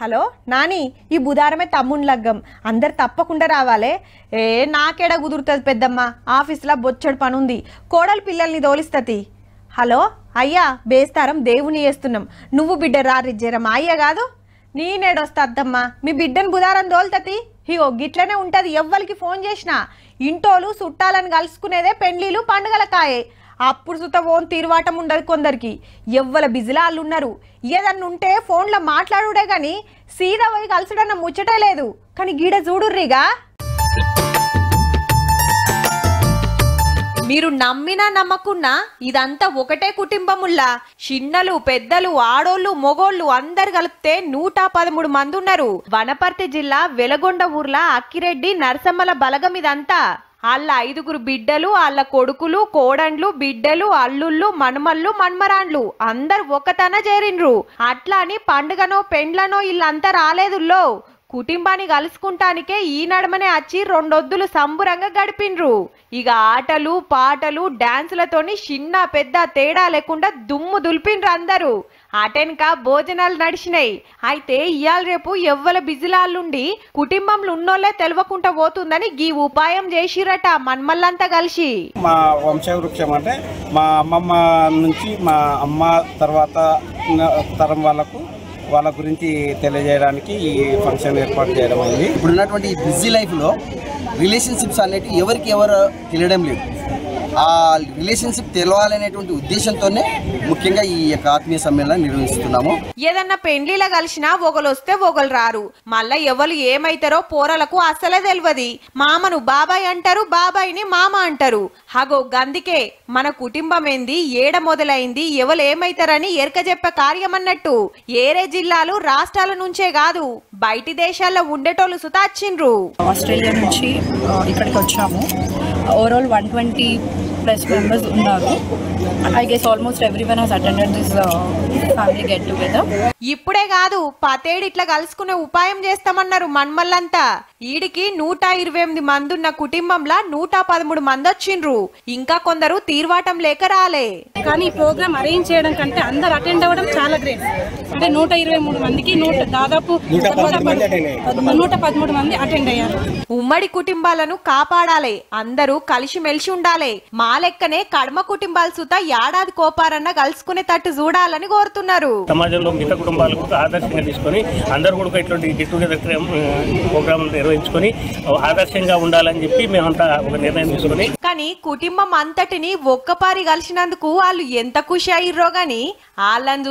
Hello Nani, ఈ బుధారమే తమ్ముని లగ్గం, అందరు తప్పకుండా రావాలే. నాకేడా కుదురుతుంది పెద్దమ్మ, ఆఫీస్లో బొచ్చడు పనుంది, కోడలు పిల్లల్ని తోలిస్తతి. హలో అయ్యా, బేస్తారం దేవుని చేస్తున్నాం, నువ్వు బిడ్డ రారిజ్జరం అయ్య కాదు. నేనేడొస్తా అద్దమ్మ, మీ బిడ్డను బుధారం తోలుతతి. ఇగో గిట్లనే ఉంటుంది, ఎవ్వరికి ఫోన్ చేసినా ఇంటోలు చుట్టాలను కలుసుకునేదే పెండ్లీలు పండుగల కాయే. అప్పుడు సుత ఫోన్ తీరువాటం ఉండదు కొందరికి, ఎవ్వల బిజిలా వాళ్ళు ఉన్నారు. ఏదన్నా ఉంటే ఫోన్లో మాట్లాడుడే కానీ సీదా పోయి కలుసుడన్న ముచ్చటే లేదు. కానీ గీడ చూడుర్రిగా, మీరు నమ్మినా నమ్మకున్నా ఇదంతా ఒకటే కుటుంబముల్లా. చిన్నలు పెద్దలు ఆడోళ్ళు మొగోళ్ళు అందరు కలిపితే 113 మంది ఉన్నారు. వనపర్తి జిల్లా వెలగొండ ఊర్ల అక్కిరెడ్డి నరసమ్మల బలగం ఇదంతా. వాళ్ళ 5 బిడ్డలు, వాళ్ళ కొడుకులు, కోడండ్లు, బిడ్డలు, అల్లుళ్ళు, మనుమళ్ళు, మన్మరాండ్లు అందరు ఒకతన చేరిండ్రు. అట్లా అని పండుగనో పెండ్లనో ఇల్లంతా రాలేదుల్లో. కుటుంబాన్ని కలుసుకుంటానికే ఈ నడమనే వచ్చి 2 వద్దులు సంబురంగా గడిపిండ్రు. ఇక ఆటలు పాటలు డాన్సులతోని చిన్న పెద్ద తేడా లేకుండా దుమ్ము దులిపిండ్రు అందరూ. అటెన్క భోజనాలు నడిచినాయి. అయితే ఇయాల రేపు ఎవ్వల బిజిలాళ్ళుండి కుటుంబంలో ఉన్నోళ్లే తెలవకుండా పోతుందని గీ ఉపాయం చేసిరట మన్మల్లంతా కలిసి. మా వంశవృక్షం అంటే మా అమ్మమ్మ నుంచి మా అమ్మ తర్వాత తరం వాళ్ళ గురించి తెలియజేయడానికి ఈ ఫంక్షన్ ఏర్పాటు చేయడం అయింది. ఇప్పుడున్నటువంటి ఈ బిజీ లైఫ్లో రిలేషన్షిప్స్ అనేవి ఎవరికి ఎవరు తెలియడం లేదు. ఆ రిలేషన్షిప్ తెలవాలనేటువంటి ఉద్దేశంతోనే ముఖ్యంగా ఈ యొక్క ఆత్మీయ సమ్మేళనం నిర్వహిస్తున్నాము. ఏదన్నా పెండ్లిలా కలిసినా ఒకరు వస్తే ఒకరు రారు. మళ్ళా ఎవరు ఏమైతారో పోరలకు అసలే తెలియదు. మామను బాబాయ్ అంటారు, బాబాయిని మామ అంటారు. హగో గందికే మన కుటుంబం ఏంది, ఏడ మొదలైంది, ఎవరు ఏమైతారని ఎరక చెప్పే కార్యం అన్నట్టు. ఏరే జిల్లాలు రాష్ట్రాల నుంచే కాదు బయటి దేశాల్లో ఉండేటోళ్ళు సుతా వచ్చిండ్రు. ఆస్ట్రేలియా నుంచి ఇక్కడికి వచ్చాము. ఓవరాల్ 120+ members ఉన్నారు. I guess almost everyone has attended this family get together. ఇప్పుడే కాదు పతేడు ఇట్లా కలుసుకునే ఉపాయం చేస్తామన్నారు మన్మల్లంతా. ఈడికి 128 మంది ఉన్న కుటుంబంలో 113 మంది వచ్చిండ్రు. ఇంకా కొందరు తీర్వాటం లేక రాలే. కానీ ఈ ప్రోగ్రామ్ అరేంజ్ చేయడం కంటే అందరు అటెండ్ అవ్వడం చాలా గ్రేట్. అంటే 123 మందికి దాదాపు 113 మంది అటెండ్ అయ్యారు. ఉమ్మడి కుటుంబాలను కాపాడాలి, అందరూ కలిసిమెలిసి ఉండాలి. మా లెక్కనే కడమ కుటుంబాలు సుతా ఏడాది కోపారన్న కలుసుకునే తట్టు చూడాలని కోరుతున్నారు. సమాజంలో మిగతా కుటుంబాలకు ఆదర్శంగా తీసుకొని అందరూ కూడా ఇటువంటి గెట్ టుగెదర్ ప్రోగ్రామ్ నిర్వహించుకొని ఆదర్శంగా ఉండాలని చెప్పి మేమంతా ఒక నిర్ణయం తీసుకొని. కానీ కుటుంబం అంతటిని ఒక్కపారి కలిసినందుకు వాళ్ళు ఎంత ఖుషి అయ్యిర్రో గాని వాళ్ళని